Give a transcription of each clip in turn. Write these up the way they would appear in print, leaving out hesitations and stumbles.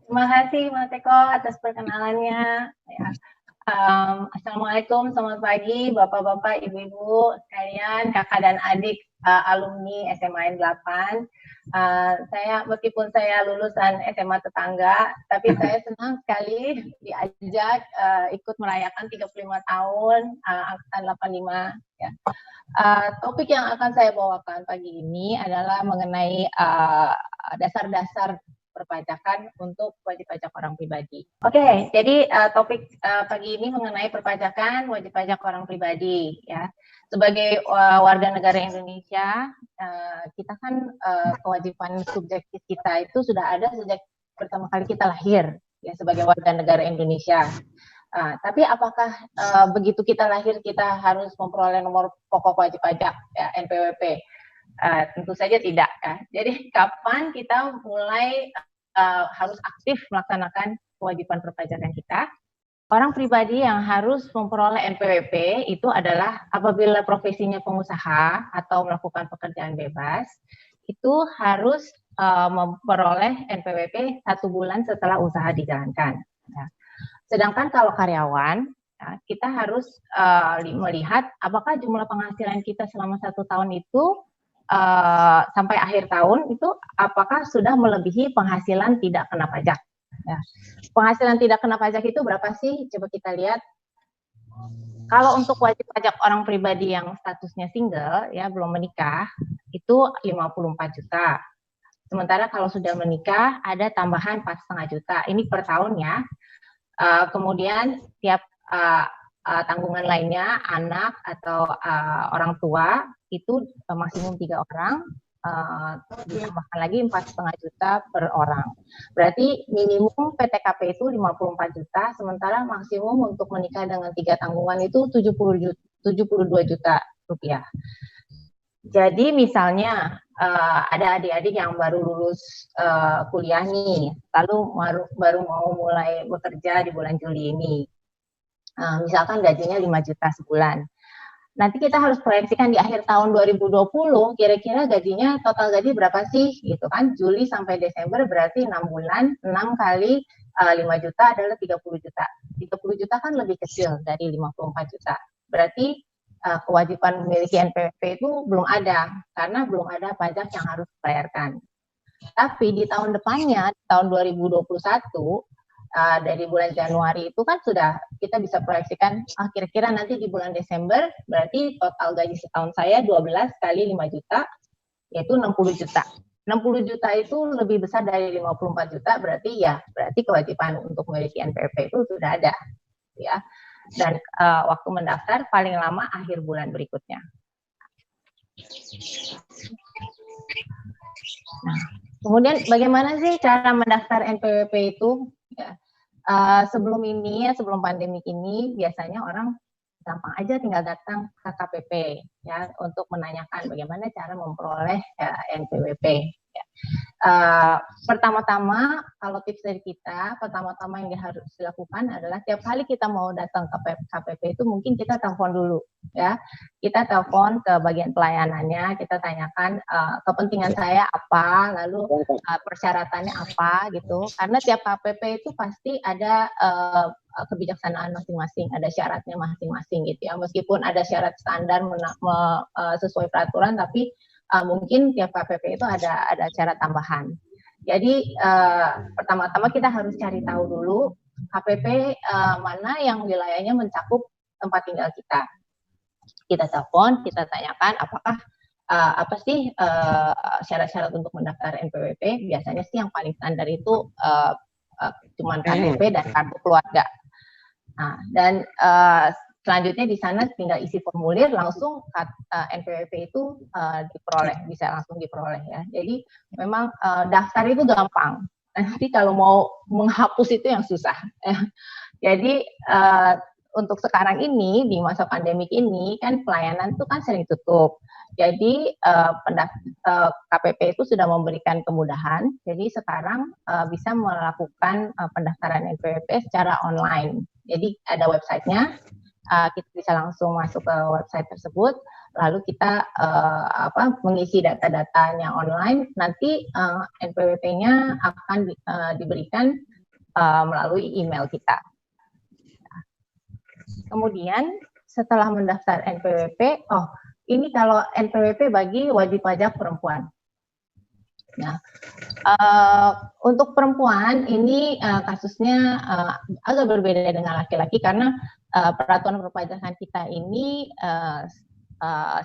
Terima kasih Mas Eko atas perkenalannya. Ya. Assalamualaikum, selamat pagi Bapak-Bapak, Ibu-Ibu sekalian, kakak dan adik alumni SMA N8. Meskipun saya lulusan SMA tetangga, tapi saya senang sekali diajak ikut merayakan 35 tahun angkatan 85. Ya. Topik yang akan saya bawakan pagi ini adalah mengenai dasar-dasar perpajakan untuk wajib pajak orang pribadi. Oke, jadi topik pagi ini mengenai perpajakan wajib pajak orang pribadi. Ya, sebagai warga negara Indonesia, kita kan kewajiban subjektif kita itu sudah ada sejak pertama kali kita lahir, ya sebagai warga negara Indonesia. Tapi apakah begitu kita lahir kita harus memperoleh nomor pokok wajib pajak, ya, NPWP? Tentu saja tidak. Ya. Jadi kapan kita mulai harus aktif melaksanakan kewajiban perpajakan kita? Orang pribadi yang harus memperoleh NPWP itu adalah apabila profesinya pengusaha atau melakukan pekerjaan bebas, itu harus memperoleh NPWP 1 bulan setelah usaha dijalankan. Ya. Sedangkan kalau karyawan, ya, kita harus melihat apakah jumlah penghasilan kita selama 1 tahun itu sampai akhir tahun itu apakah sudah melebihi penghasilan tidak kena pajak. Ya. Penghasilan tidak kena pajak itu berapa sih? Coba kita lihat. Kalau untuk wajib pajak orang pribadi yang statusnya single, ya belum menikah, itu 54 juta. Sementara kalau sudah menikah ada tambahan 4,5 juta. Ini per tahun ya. Kemudian tiap tanggungan lainnya, anak atau orang tua itu maksimum 3 orang, ditambahkan lagi 4,5 juta per orang. Berarti minimum PTKP itu 54 juta, sementara maksimum untuk menikah dengan 3 tanggungan itu 72 juta rupiah. Jadi misalnya ada adik-adik yang baru lulus kuliah nih, lalu baru mau mulai bekerja di bulan Juli ini. Misalkan gajinya 5 juta sebulan. Nanti kita harus proyeksikan di akhir tahun 2020 kira-kira gajinya total gaji berapa sih gitu kan. Juli sampai Desember berarti 6 bulan, 6 kali 5 juta adalah 30 juta. 30 juta kan lebih kecil dari 54 juta. Berarti kewajiban memiliki NPWP itu belum ada karena belum ada pajak yang harus dibayarkan. Tapi di tahun depannya, tahun 2021 dari bulan Januari itu kan sudah kita bisa proyeksikan kira-kira nanti di bulan Desember berarti total gaji setahun saya 12 kali 5 juta yaitu 60 juta. 60 juta itu lebih besar dari 54 juta berarti kewajiban untuk memiliki NPWP itu sudah ada ya. Dan waktu mendaftar paling lama akhir bulan berikutnya. Nah, kemudian bagaimana sih cara mendaftar NPWP itu? Ya. Sebelum pandemi ini biasanya orang gampang aja tinggal datang ke KPP ya untuk menanyakan bagaimana cara memperoleh NPWP. Ya. Pertama-tama kalau tips dari kita, pertama-tama yang harus dilakukan adalah tiap kali kita mau datang ke KPP itu mungkin kita telepon dulu ya. Kita telepon ke bagian pelayanannya, kita tanyakan kepentingan saya apa, lalu persyaratannya apa gitu. Karena tiap KPP itu pasti ada kebijaksanaan masing-masing, ada syaratnya masing-masing gitu ya. Meskipun ada syarat standar sesuai peraturan, tapi mungkin tiap KPP itu ada syarat tambahan. Jadi pertama-tama kita harus cari tahu dulu KPP mana yang wilayahnya mencakup tempat tinggal kita. Kita telepon, kita tanyakan apakah apa sih syarat-syarat untuk mendaftar NPWP. Biasanya sih yang paling standar itu cuma KTP dan kartu keluarga. Nah, dan selanjutnya di sana tinggal isi formulir langsung NPWP itu bisa langsung diperoleh ya. Jadi memang daftar itu gampang. Nanti kalau mau menghapus itu yang susah. Jadi untuk sekarang ini di masa pandemik ini kan pelayanan itu kan sering tutup. Jadi KPP itu sudah memberikan kemudahan. Jadi sekarang bisa melakukan pendaftaran NPWP secara online. Jadi ada websitenya. Kita bisa langsung masuk ke website tersebut, lalu kita mengisi data-datanya online, nanti NPWP-nya akan diberikan melalui email kita. Kemudian setelah mendaftar NPWP, ini kalau NPWP bagi wajib pajak perempuan. Nah, untuk perempuan ini kasusnya agak berbeda dengan laki-laki karena peraturan perpajakan kita ini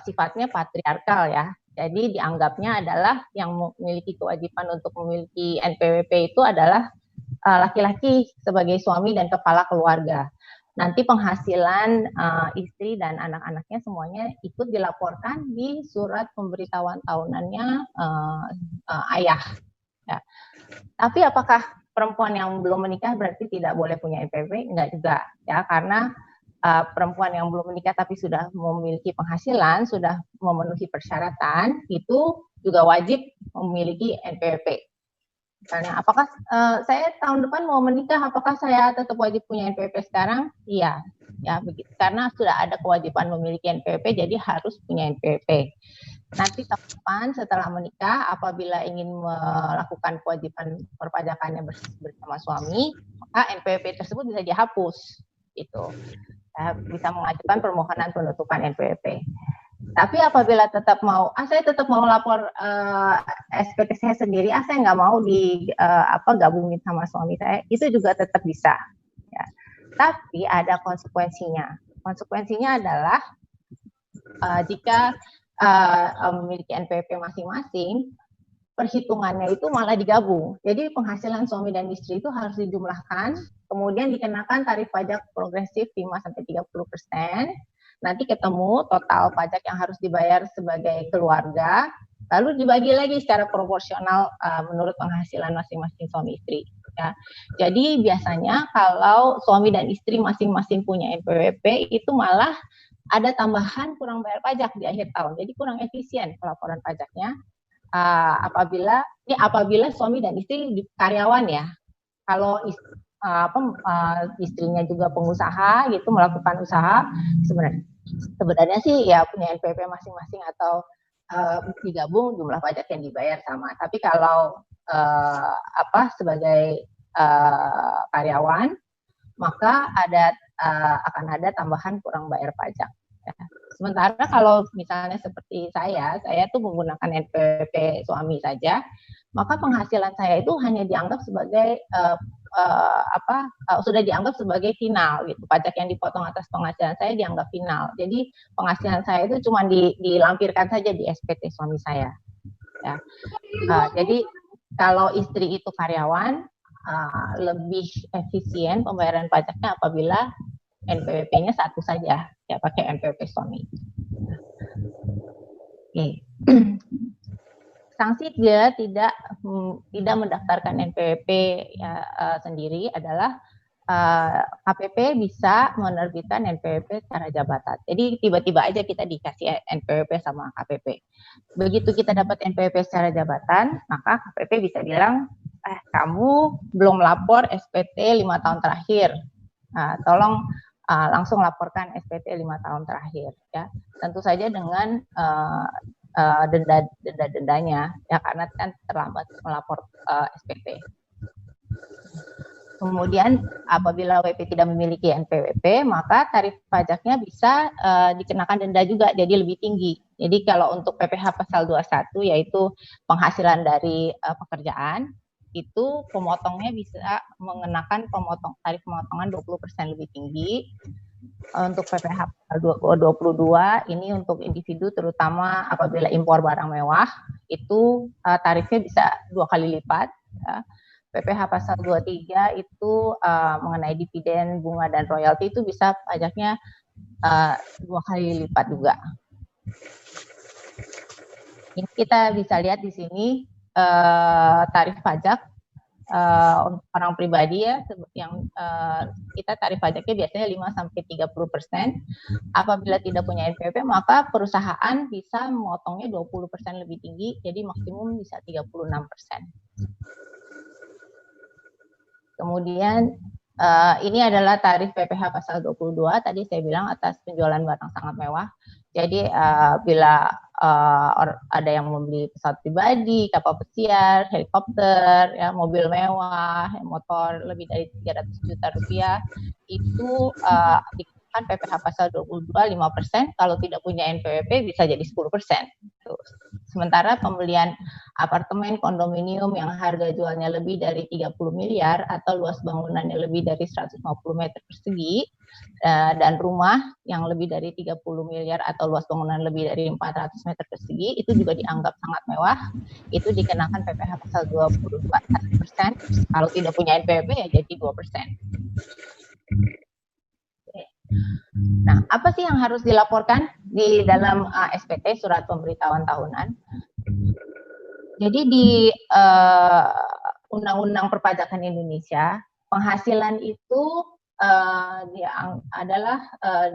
sifatnya patriarkal ya. Jadi dianggapnya adalah yang memiliki kewajiban untuk memiliki NPWP itu adalah laki-laki sebagai suami dan kepala keluarga. Nanti penghasilan istri dan anak-anaknya semuanya ikut dilaporkan di surat pemberitahuan tahunannya ayah. Ya. Tapi apakah perempuan yang belum menikah berarti tidak boleh punya NPWP? Enggak juga, ya, karena perempuan yang belum menikah tapi sudah memiliki penghasilan, sudah memenuhi persyaratan, itu juga wajib memiliki NPWP. Misalnya, apakah saya tahun depan mau menikah, apakah saya tetap wajib punya NPWP sekarang? Iya, ya begitu. Karena sudah ada kewajiban memiliki NPWP, jadi harus punya NPWP. Nanti tahun depan setelah menikah, apabila ingin melakukan kewajiban perpajakannya bersama suami, maka NPWP tersebut bisa dihapus. Gitu. Bisa mengajukan permohonan penutupan NPWP. Tapi apabila tetap mau, saya tetap mau lapor SPT saya sendiri, saya nggak mau gabungin sama suami saya, itu juga tetap bisa. Ya. Tapi ada konsekuensinya. Konsekuensinya adalah jika memiliki NPWP masing-masing, perhitungannya itu malah digabung. Jadi penghasilan suami dan istri itu harus dijumlahkan, kemudian dikenakan tarif pajak progresif 5-30%. Nanti ketemu total pajak yang harus dibayar sebagai keluarga, lalu dibagi lagi secara proporsional menurut penghasilan masing-masing suami istri. Ya. Jadi biasanya kalau suami dan istri masing-masing punya NPWP, itu malah ada tambahan kurang bayar pajak di akhir tahun. Jadi kurang efisien pelaporan pajaknya. Apabila suami dan istri karyawan ya. Kalau istrinya juga pengusaha gitu, melakukan usaha, sebenarnya sih ya punya NPWP masing-masing atau digabung jumlah pajak yang dibayar sama. Tapi kalau sebagai karyawan, maka akan ada tambahan kurang bayar pajak. Ya. Sementara kalau misalnya seperti saya tuh menggunakan NPWP suami saja, maka penghasilan saya itu hanya dianggap sebagai sudah dianggap sebagai final gitu. Pajak yang dipotong atas penghasilan saya dianggap final. Jadi penghasilan saya itu cuma dilampirkan saja di SPT suami saya. Ya. Jadi kalau istri itu karyawan, lebih efisien pembayaran pajaknya apabila NPWP-nya satu saja, ya pakai NPWP suami. Oke. Sanksi dia tidak mendaftarkan NPWP sendiri adalah KPP bisa menerbitkan NPWP secara jabatan. Jadi tiba-tiba aja kita dikasih NPWP sama KPP. Begitu kita dapat NPWP secara jabatan, maka KPP bisa bilang, kamu belum lapor SPT 5 tahun terakhir. Tolong langsung laporkan SPT 5 tahun terakhir. Ya. Tentu saja dengan denda-dendanya, ya karena kan terlambat melapor SPT. Kemudian apabila WP tidak memiliki NPWP, maka tarif pajaknya bisa dikenakan denda juga, jadi lebih tinggi. Jadi kalau untuk PPh pasal 21 yaitu penghasilan dari pekerjaan, itu pemotongnya bisa mengenakan tarif pemotongan 20% lebih tinggi. Untuk PPh 22 ini untuk individu terutama apabila impor barang mewah itu tarifnya bisa 2 kali lipat. Ya. PPh pasal 23 itu mengenai dividen, bunga dan royalti itu bisa pajaknya 2 kali lipat juga. Ini kita bisa lihat di sini tarif pajak untuk orang pribadi ya, yang kita tarif pajaknya biasanya 5-30%. Apabila tidak punya NPWP, maka perusahaan bisa memotongnya 20% lebih tinggi, jadi maksimum bisa 36%. Kemudian ini adalah tarif PPh pasal 22, tadi saya bilang atas penjualan barang sangat mewah. Jadi bila ada yang membeli pesawat pribadi, kapal pesiar, helikopter, ya, mobil mewah, motor lebih dari 300 juta rupiah, itu dikenakan PPh pasal 22 5%, kalau tidak punya NPWP bisa jadi 10%. Sementara pembelian apartemen, kondominium yang harga jualnya lebih dari 30 miliar atau luas bangunannya lebih dari 150 meter persegi, dan rumah yang lebih dari 30 miliar atau luas bangunan lebih dari 400 meter persegi, itu juga dianggap sangat mewah, itu dikenakan PPh pasal 22%, kalau tidak punya NPWP ya jadi 2%. Nah, apa sih yang harus dilaporkan di dalam SPT, surat pemberitahuan tahunan? Jadi di Undang-Undang Perpajakan Indonesia, penghasilan itu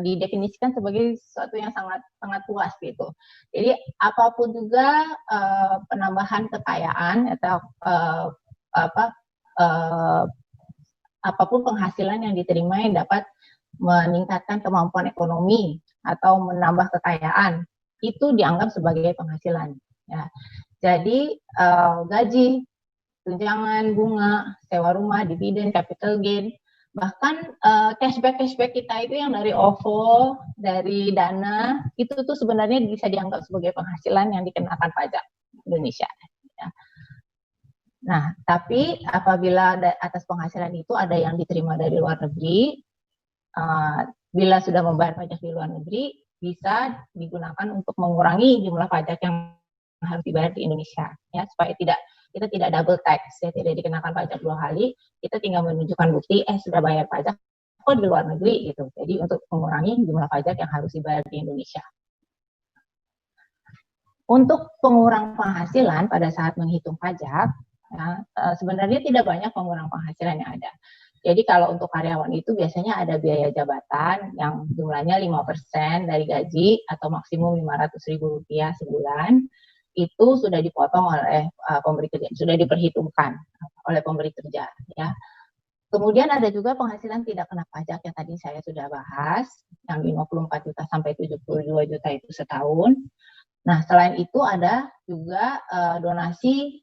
didefinisikan sebagai sesuatu yang sangat luas gitu. Jadi apapun juga penambahan kekayaan atau apapun penghasilan yang diterima yang dapat meningkatkan kemampuan ekonomi atau menambah kekayaan, itu dianggap sebagai penghasilan. Ya. Jadi gaji, tunjangan, bunga, sewa rumah, dividen, capital gain, bahkan cashback kita itu yang dari OVO, dari Dana, itu tuh sebenarnya bisa dianggap sebagai penghasilan yang dikenakan pajak Indonesia. Ya. Nah, tapi apabila atas penghasilan itu ada yang diterima dari luar negeri, bila sudah membayar pajak di luar negeri, bisa digunakan untuk mengurangi jumlah pajak yang harus dibayar di Indonesia, ya, supaya kita tidak double tax, ya, tidak dikenakan pajak 2 kali, kita tinggal menunjukkan bukti, sudah bayar pajak kok di luar negeri, gitu. Jadi untuk mengurangi jumlah pajak yang harus dibayar di Indonesia. Untuk pengurang penghasilan pada saat menghitung pajak, ya, sebenarnya tidak banyak pengurang penghasilan yang ada. Jadi kalau untuk karyawan itu biasanya ada biaya jabatan yang jumlahnya 5% dari gaji atau maksimum Rp500.000 sebulan, itu sudah dipotong oleh pemberi kerja, sudah diperhitungkan oleh pemberi kerja. Ya. Kemudian ada juga penghasilan tidak kena pajak yang tadi saya sudah bahas, yang 54 juta sampai 72 juta itu setahun. Nah, selain itu ada juga donasi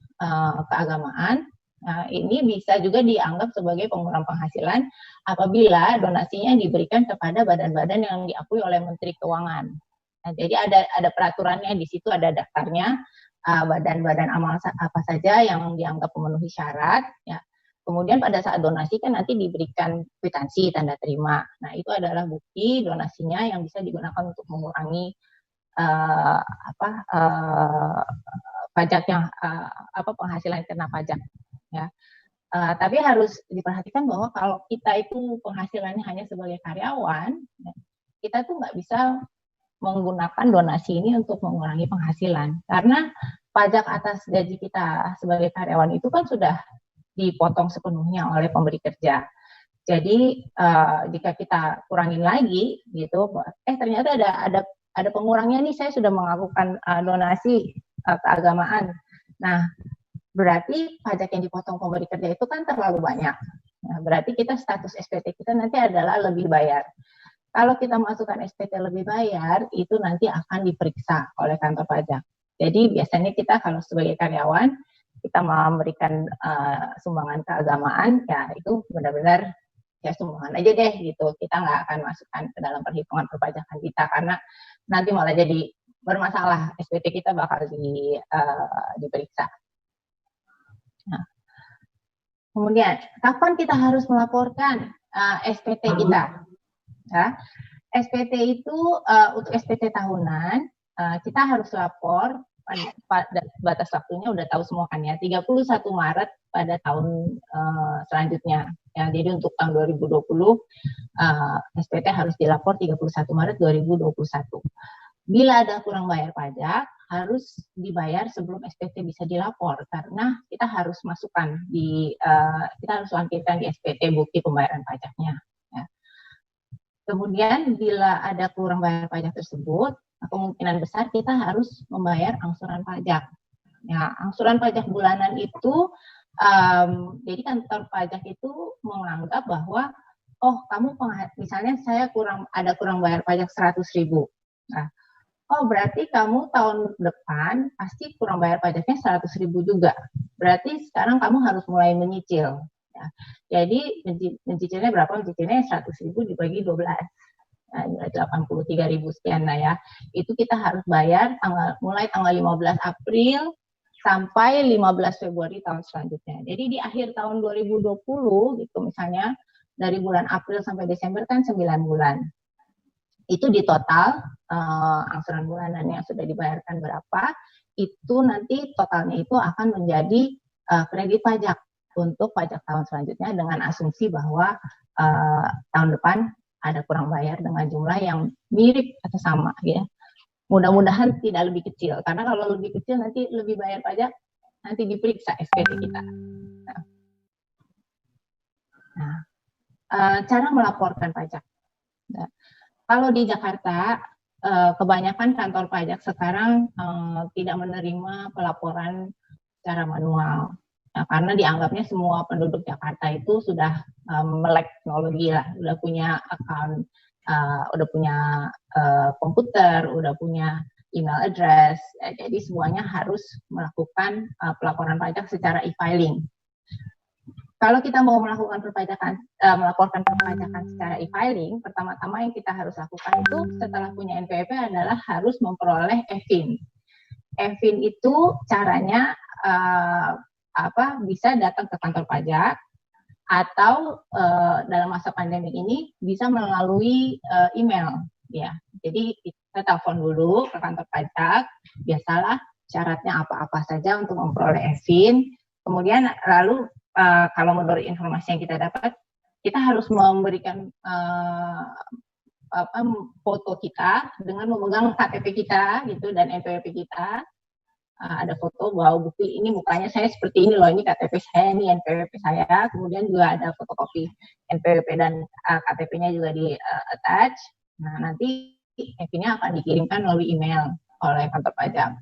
keagamaan. Nah, ini bisa juga dianggap sebagai pengurang penghasilan apabila donasinya diberikan kepada badan-badan yang diakui oleh Menteri Keuangan. Nah, jadi ada peraturannya, di situ ada daftarnya, badan-badan amal apa saja yang dianggap memenuhi syarat. Ya. Kemudian pada saat donasi kan nanti diberikan kwitansi tanda terima. Nah, itu adalah bukti donasinya yang bisa digunakan untuk mengurangi pajak yang penghasilan kena pajak. Ya. Tapi harus diperhatikan bahwa kalau kita itu penghasilannya hanya sebagai karyawan, ya, kita tuh nggak bisa menggunakan donasi ini untuk mengurangi penghasilan, karena pajak atas gaji kita sebagai karyawan itu kan sudah dipotong sepenuhnya oleh pemberi kerja. Jadi jika kita kurangin lagi, gitu, ternyata ada pengurangnya nih, saya sudah melakukan donasi keagamaan. Nah, berarti pajak yang dipotong pemberi kerja itu kan terlalu banyak. Nah, berarti kita status SPT kita nanti adalah lebih bayar. Kalau kita masukkan SPT lebih bayar, itu nanti akan diperiksa oleh kantor pajak. Jadi biasanya kita kalau sebagai karyawan, kita memberikan sumbangan keagamaan, ya itu benar-benar ya sumbangan aja deh gitu. Kita nggak akan masukkan ke dalam perhitungan perpajakan kita, karena nanti malah jadi bermasalah, SPT kita bakal diperiksa. Nah, kemudian kapan kita harus melaporkan SPT kita? Ya, SPT itu untuk SPT tahunan kita harus lapor pada batas waktunya udah tahu semua kan ya, 31 Maret pada tahun selanjutnya. Ya, jadi untuk tahun 2020 SPT harus dilapor 31 Maret 2021. Bila ada kurang bayar pajak, harus dibayar sebelum SPT bisa dilapor, karena kita harus masukkan kita harus lampirkan di SPT bukti pembayaran pajaknya. Ya. Kemudian bila ada kurang bayar pajak tersebut, kemungkinan besar kita harus membayar angsuran pajak. Ya, angsuran pajak bulanan itu, jadi kantor pajak itu menganggap bahwa, oh kamu misalnya saya ada kurang bayar pajak 100.000. Nah, oh berarti kamu tahun depan pasti kurang bayar pajaknya 100.000 juga. Berarti sekarang kamu harus mulai menyicil. Ya. Jadi mencicilnya berapa? Mencicilnya 100.000 dibagi 12. Nah, 83.000 sekian. Nah ya, itu kita harus bayar mulai tanggal 15 April sampai 15 Februari tahun selanjutnya. Jadi di akhir tahun 2020 gitu misalnya, dari bulan April sampai Desember kan 9 bulan. Itu di total angsuran bulanan yang sudah dibayarkan berapa, itu nanti totalnya itu akan menjadi kredit pajak untuk pajak tahun selanjutnya dengan asumsi bahwa tahun depan ada kurang bayar dengan jumlah yang mirip atau sama ya. Mudah-mudahan tidak lebih kecil, karena kalau lebih kecil nanti lebih bayar pajak, nanti diperiksa SPT kita. Nah, cara melaporkan pajak. Nah, kalau di Jakarta, kebanyakan kantor pajak sekarang tidak menerima pelaporan secara manual. Nah, karena dianggapnya semua penduduk Jakarta itu sudah melek teknologi lah, udah punya account, udah punya komputer, udah punya email address, jadi semuanya harus melakukan pelaporan pajak secara e-filing. Kalau kita mau melakukan melaporkan perpajakan secara e-filing, pertama-tama yang kita harus lakukan itu setelah punya NPWP adalah harus memperoleh e-fin. E-fin itu caranya bisa datang ke kantor pajak, atau dalam masa pandemi ini bisa melalui email ya. Jadi kita telepon dulu ke kantor pajak, biasalah syaratnya apa-apa saja untuk memperoleh e-fin. Kemudian lalu kalau menurut informasi yang kita dapat, kita harus memberikan foto kita dengan memegang KTP kita gitu dan NPWP kita. Ada foto bahwa bukti ini mukanya saya seperti ini loh, ini KTP saya, ini NPWP saya. Kemudian juga ada fotokopi NPWP dan KTP-nya juga di attach. Nah, nanti e-fin-nya akan dikirimkan melalui email oleh kantor pajak.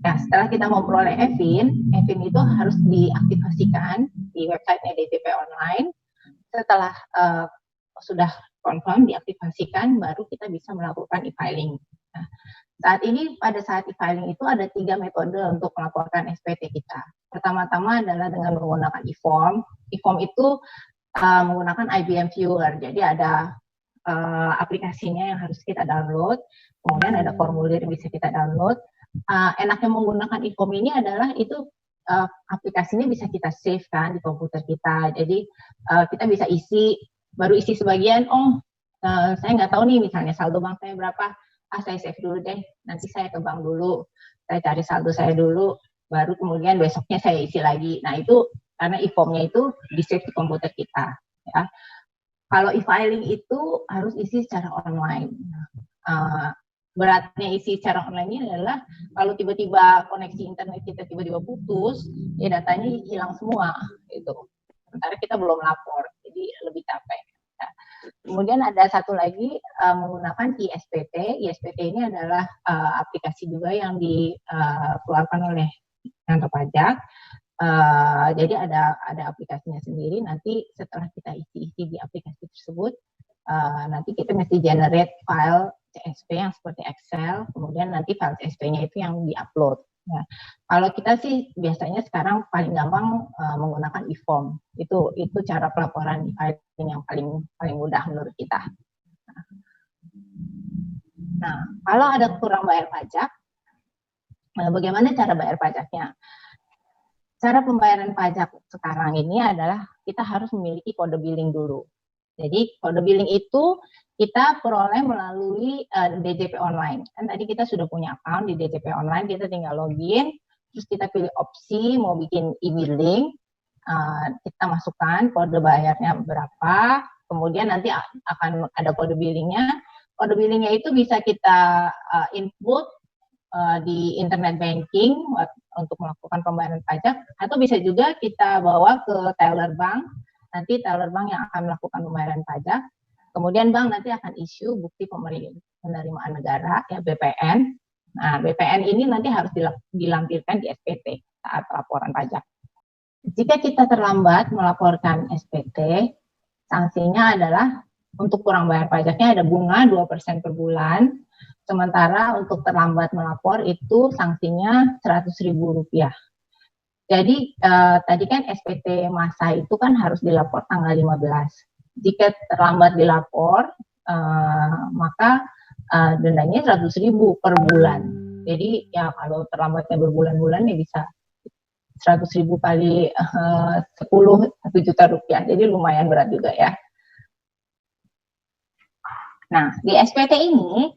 Nah, setelah kita memperoleh e-fin itu harus diaktifasikan di website-nya DJP Online. Setelah sudah confirm diaktifasikan, baru kita bisa melakukan e-filing. Nah, pada saat e-filing itu ada 3 metode untuk melaporkan SPT kita. Pertama-tama adalah dengan menggunakan e-form. E-form itu menggunakan IBM Viewer, jadi ada aplikasinya yang harus kita download, kemudian ada formulir yang bisa kita download. Enaknya menggunakan e-form ini adalah itu aplikasinya bisa kita save kan di komputer kita, jadi kita bisa baru isi sebagian, saya nggak tahu nih misalnya saldo bank saya berapa, saya save dulu deh, nanti saya ke bank dulu, saya cari saldo saya dulu, baru kemudian besoknya saya isi lagi. Nah itu karena e-formnya itu di save di komputer kita ya. Kalau e-filing itu harus isi secara online. Beratnya isi secara online ini adalah kalau tiba-tiba koneksi internet kita tiba-tiba putus, ya datanya hilang semua itu. Sementara kita belum lapor, jadi lebih capek. Nah, kemudian ada satu lagi menggunakan ISPT. ISPT ini adalah aplikasi juga yang dikeluarkan oleh kantor pajak. Jadi ada aplikasinya sendiri. Nanti setelah kita isi di aplikasi tersebut, nanti kita mesti generate file CSV yang seperti Excel, kemudian nanti file CSV-nya itu yang di-upload. Ya. Kalau kita sih biasanya sekarang paling gampang menggunakan e-form. Itu cara pelaporan e-filing yang paling mudah menurut kita. Nah, kalau ada kurang bayar pajak, bagaimana cara bayar pajaknya? Cara pembayaran pajak sekarang ini adalah kita harus memiliki kode billing dulu. Jadi kode billing itu kita peroleh melalui DJP Online. Kan tadi kita sudah punya account di DJP Online, kita tinggal login, terus kita pilih opsi mau bikin e-billing, kita masukkan kode bayarnya berapa, kemudian nanti akan ada kode billingnya. Kode billingnya itu bisa kita input di internet banking untuk melakukan pembayaran pajak, atau bisa juga kita bawa ke teller bank, nanti teller bank yang akan melakukan pembayaran pajak, kemudian bank nanti akan issue bukti penerimaan negara, ya BPN. Nah, BPN ini nanti harus dilampirkan di SPT saat laporan pajak. Jika kita terlambat melaporkan SPT, sanksinya adalah untuk kurang bayar pajaknya ada bunga 2% per bulan, Sementara untuk terlambat melapor itu sanksinya Rp100.000. Jadi tadi kan SPT masa itu kan harus dilapor tanggal 15. Jika terlambat dilapor, maka dendanya 100.000 per bulan. Jadi ya kalau terlambatnya berbulan-bulan ya bisa 100.000 kali 10, 1 juta rupiah. Jadi lumayan berat juga ya. Nah, di SPT ini,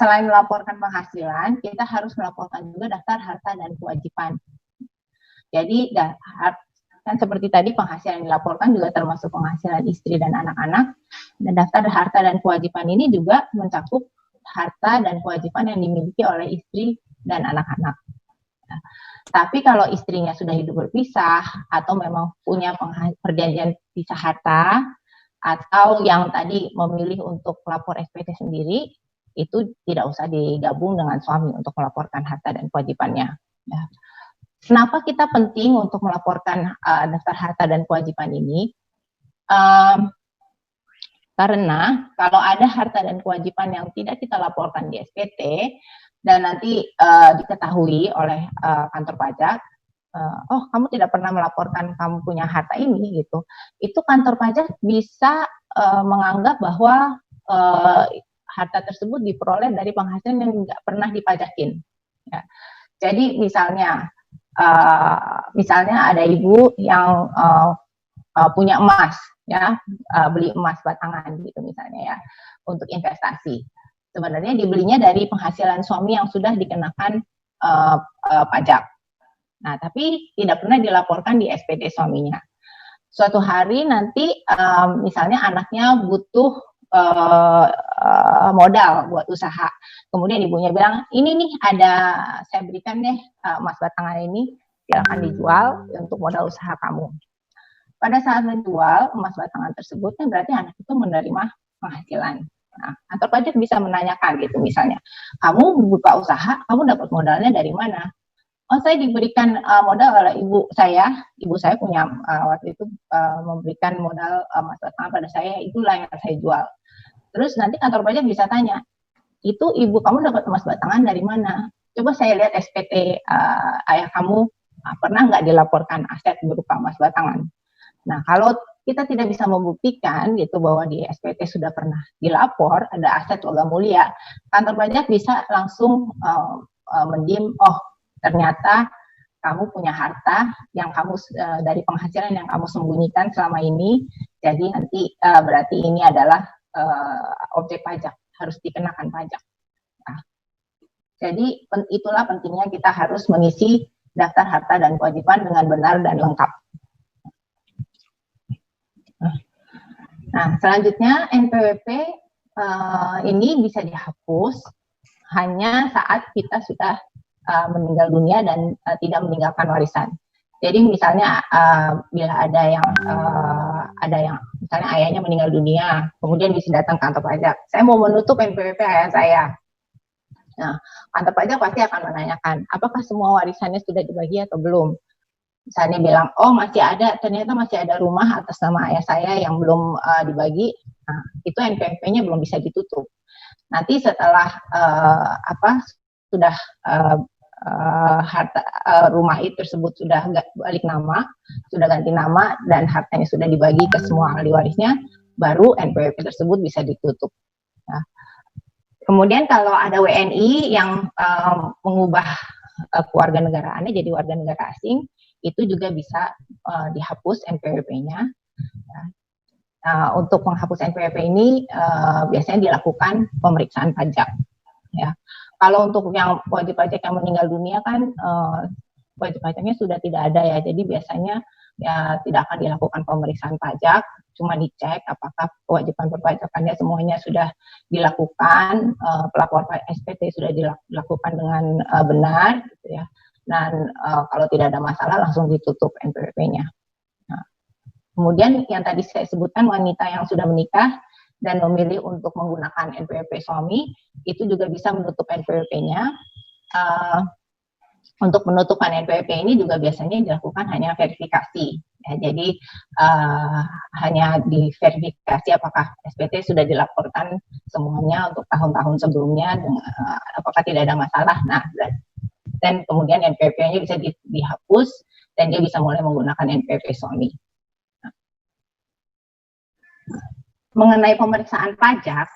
selain melaporkan penghasilan, kita harus melaporkan juga daftar harta dan kewajiban. Jadi, kan seperti tadi penghasilan yang dilaporkan juga termasuk penghasilan istri dan anak-anak. Dan daftar harta dan kewajiban ini juga mencakup harta dan kewajiban yang dimiliki oleh istri dan anak-anak. Nah, tapi kalau istrinya sudah hidup berpisah atau memang punya perjanjian pisah harta, atau yang tadi memilih untuk lapor SPT sendiri, itu tidak usah digabung dengan suami untuk melaporkan harta dan kewajibannya. Ya. Kenapa kita penting untuk melaporkan daftar harta dan kewajiban ini? Karena kalau ada harta dan kewajiban yang tidak kita laporkan di SPT dan nanti diketahui oleh kantor pajak, oh kamu tidak pernah melaporkan kamu punya harta ini gitu, itu kantor pajak bisa menganggap bahwa harta tersebut diperoleh dari penghasilan yang nggak pernah dipajakin. Ya. Jadi misalnya ada ibu yang punya emas, ya beli emas batangan gitu misalnya ya untuk investasi. Sebenarnya dibelinya dari penghasilan suami yang sudah dikenakan pajak. Nah, tapi tidak pernah dilaporkan di SPT suaminya. Suatu hari nanti misalnya anaknya butuh modal buat usaha. Kemudian ibunya bilang, ini nih saya berikan deh emas batangan ini, silakan dijual untuk modal usaha kamu. Pada saat menjual emas batangan tersebut, kan berarti anak itu menerima penghasilan. Nah, kantor pajak bisa menanyakan gitu misalnya, kamu buka usaha, kamu dapat modalnya dari mana? Oh, saya diberikan modal oleh ibu saya. Ibu saya punya waktu itu memberikan modal emas batangan pada saya, itulah yang saya jual. Terus nanti kantor pajak bisa tanya, itu ibu kamu dapat emas batangan dari mana? Coba saya lihat SPT ayah kamu, pernah nggak dilaporkan aset berupa emas batangan? Nah, kalau kita tidak bisa membuktikan gitu bahwa di SPT sudah pernah dilapor ada aset logam mulia, kantor pajak bisa langsung mendiam, oh ternyata kamu punya harta yang kamu dari penghasilan yang kamu sembunyikan selama ini, jadi nanti berarti ini adalah objek pajak, harus dikenakan pajak. Nah, jadi itulah pentingnya kita harus mengisi daftar harta dan kewajiban dengan benar dan lengkap. Nah, selanjutnya NPWP ini bisa dihapus hanya saat kita sudah meninggal dunia dan tidak meninggalkan warisan. Jadi misalnya bila ada yang misalnya ayahnya meninggal dunia, kemudian bisa datang ke kantor pajak, saya mau menutup NPWP ayah saya. Nah, kantor pajak pasti akan menanyakan, apakah semua warisannya sudah dibagi atau belum? Misalnya bilang, oh masih ada, ternyata masih ada rumah atas nama ayah saya yang belum dibagi, nah, itu NPWP-nya belum bisa ditutup. Nanti setelah sudah harta rumah itu tersebut sudah balik nama, sudah ganti nama, dan hartanya sudah dibagi ke semua ahli warisnya, baru NPWP tersebut bisa ditutup. Nah, kemudian kalau ada WNI yang mengubah kewarganegaraannya jadi warga negara asing, itu juga bisa dihapus NPWP-nya. Untuk menghapus NPWP ini biasanya dilakukan pemeriksaan pajak. Ya. Kalau untuk yang wajib pajak yang meninggal dunia kan wajib pajaknya sudah tidak ada ya, jadi biasanya ya tidak akan dilakukan pemeriksaan pajak, cuma dicek apakah kewajiban perpajakannya semuanya sudah dilakukan, pelaporan SPT sudah dilakukan dengan benar, gitu ya. Dan kalau tidak ada masalah langsung ditutup NPWP-nya. Nah, kemudian yang tadi saya sebutkan wanita yang sudah menikah dan memilih untuk menggunakan NPWP suami, itu juga bisa menutup NPWP-nya. Untuk menutupan NPWP ini juga biasanya dilakukan hanya verifikasi. Ya, jadi hanya diverifikasi apakah SPT sudah dilaporkan semuanya untuk tahun-tahun sebelumnya, apakah tidak ada masalah. Nah, dan kemudian NPWP-nya bisa dihapus dan dia bisa mulai menggunakan NPWP suami. Mengenai pemeriksaan pajak,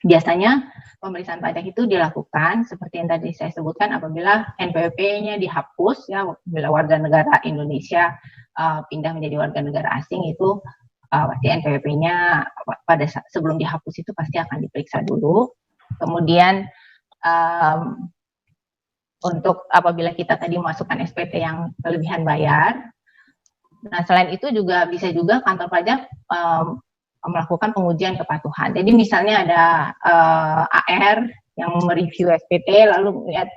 biasanya pemeriksaan pajak itu dilakukan seperti yang tadi saya sebutkan apabila NPWP-nya dihapus, ya, bila warga negara Indonesia pindah menjadi warga negara asing itu pasti NPWP-nya pada sebelum dihapus itu pasti akan diperiksa dulu. Kemudian untuk apabila kita tadi masukkan SPT yang kelebihan bayar, nah selain itu juga bisa juga kantor pajak melakukan pengujian kepatuhan. Jadi misalnya ada AR yang mereview SPT lalu melihat,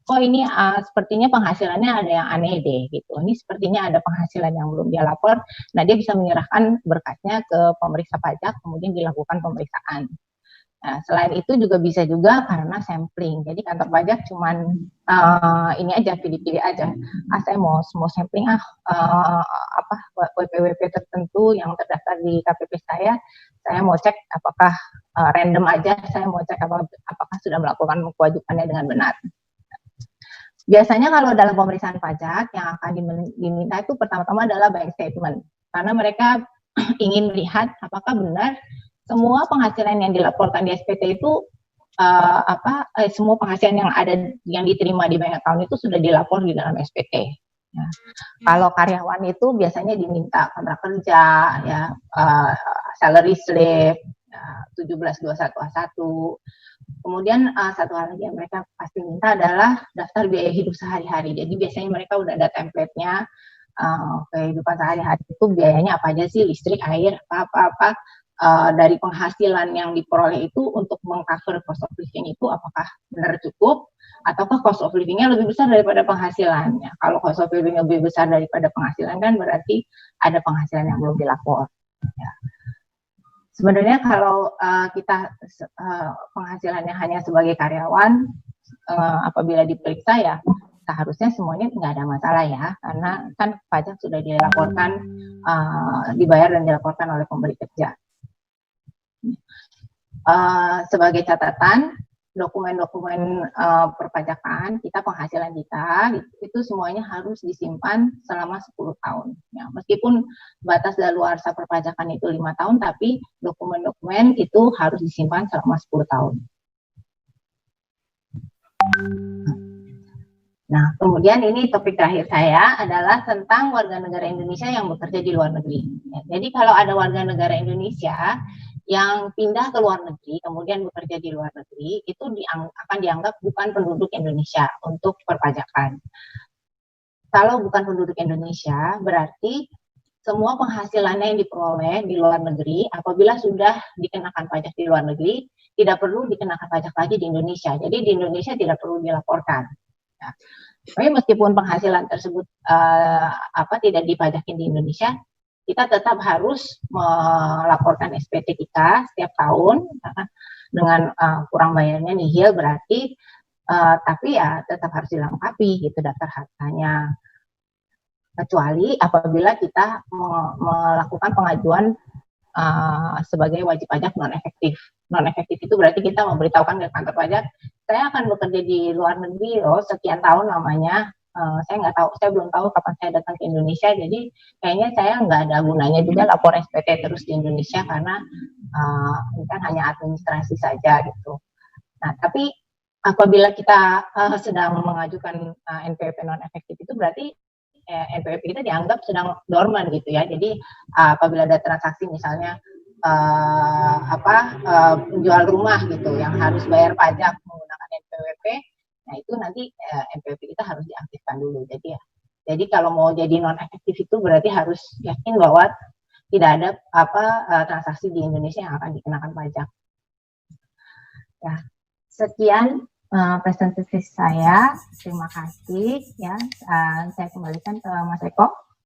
oh ini sepertinya penghasilannya ada yang aneh deh gitu. Ini sepertinya ada penghasilan yang belum dia lapor. Nah dia bisa menyerahkan berkasnya ke pemeriksa pajak, kemudian dilakukan pemeriksaan. Nah, selain itu juga bisa juga karena sampling. Jadi kantor pajak cuman ini aja pilih-pilih aja. Saya mau sampling apa WP-WP tertentu yang terdaftar di KPP saya mau cek apakah random aja, saya mau cek apakah sudah melakukan kewajibannya dengan benar. Biasanya kalau dalam pemeriksaan pajak yang akan diminta itu pertama-tama adalah bank statement. Karena mereka ingin melihat apakah benar semua penghasilan yang dilaporkan di SPT itu semua penghasilan yang ada yang diterima di bank account itu sudah dilapor di dalam SPT. Ya. Kalau karyawan itu biasanya diminta kontrak kerja, ya, salary slip, 1721A1. Kemudian satu hal lagi yang mereka pasti minta adalah daftar biaya hidup sehari-hari. Jadi biasanya mereka udah ada template-nya. Kehidupan sehari-hari itu biayanya apa aja sih, listrik, air, apa-apa. Dari penghasilan yang diperoleh itu untuk mengcover cost of living itu apakah benar cukup ataukah cost of living-nya lebih besar daripada penghasilannya. Kalau cost of living lebih besar daripada penghasilan kan berarti ada penghasilan yang belum dilapor. Ya. Sebenarnya kalau kita penghasilannya hanya sebagai karyawan, apabila diperiksa ya seharusnya semuanya nggak ada masalah ya, karena kan pajak sudah dilaporkan, dibayar dan dilaporkan oleh pemberi kerja. Sebagai catatan, dokumen-dokumen perpajakan kita, penghasilan kita itu semuanya harus disimpan selama 10 tahun. Ya, meskipun batas daluarsa perpajakan itu 5 tahun, tapi dokumen-dokumen itu harus disimpan selama 10 tahun. Nah, kemudian ini topik terakhir saya adalah tentang warga negara Indonesia yang bekerja di luar negeri. Ya, jadi kalau ada warga negara Indonesia yang pindah ke luar negeri, kemudian bekerja di luar negeri, itu akan dianggap bukan penduduk Indonesia untuk perpajakan. Kalau bukan penduduk Indonesia, berarti semua penghasilannya yang diperoleh di luar negeri, apabila sudah dikenakan pajak di luar negeri, tidak perlu dikenakan pajak lagi di Indonesia. Jadi di Indonesia tidak perlu dilaporkan. Ya. Tapi meskipun penghasilan tersebut tidak dipajakin di Indonesia, kita tetap harus melaporkan SPT kita setiap tahun dengan kurang bayarnya nihil berarti, tapi ya tetap harus dilengkapi gitu daftar hartanya. Kecuali apabila kita melakukan pengajuan sebagai wajib pajak non efektif. Non efektif itu berarti kita memberitahukan ke kantor pajak, saya akan bekerja di luar negeri loh sekian tahun lamanya. Saya nggak tahu, saya belum tahu kapan saya datang ke Indonesia, jadi kayaknya saya nggak ada gunanya juga lapor SPT terus di Indonesia karena ini kan hanya administrasi saja gitu. Nah, tapi apabila kita sedang mengajukan NPWP non efektif itu berarti NPWP kita dianggap sedang dorman gitu ya. Jadi apabila ada transaksi misalnya jual rumah gitu yang harus bayar pajak menggunakan NPWP, nah itu nanti NPWP kita harus diaktifkan dulu. Jadi kalau mau jadi non efektif itu berarti harus yakin bahwa tidak ada transaksi di Indonesia yang akan dikenakan pajak. Ya, sekian presentasi saya. Terima kasih ya. Saya kembalikan ke Mas Eko.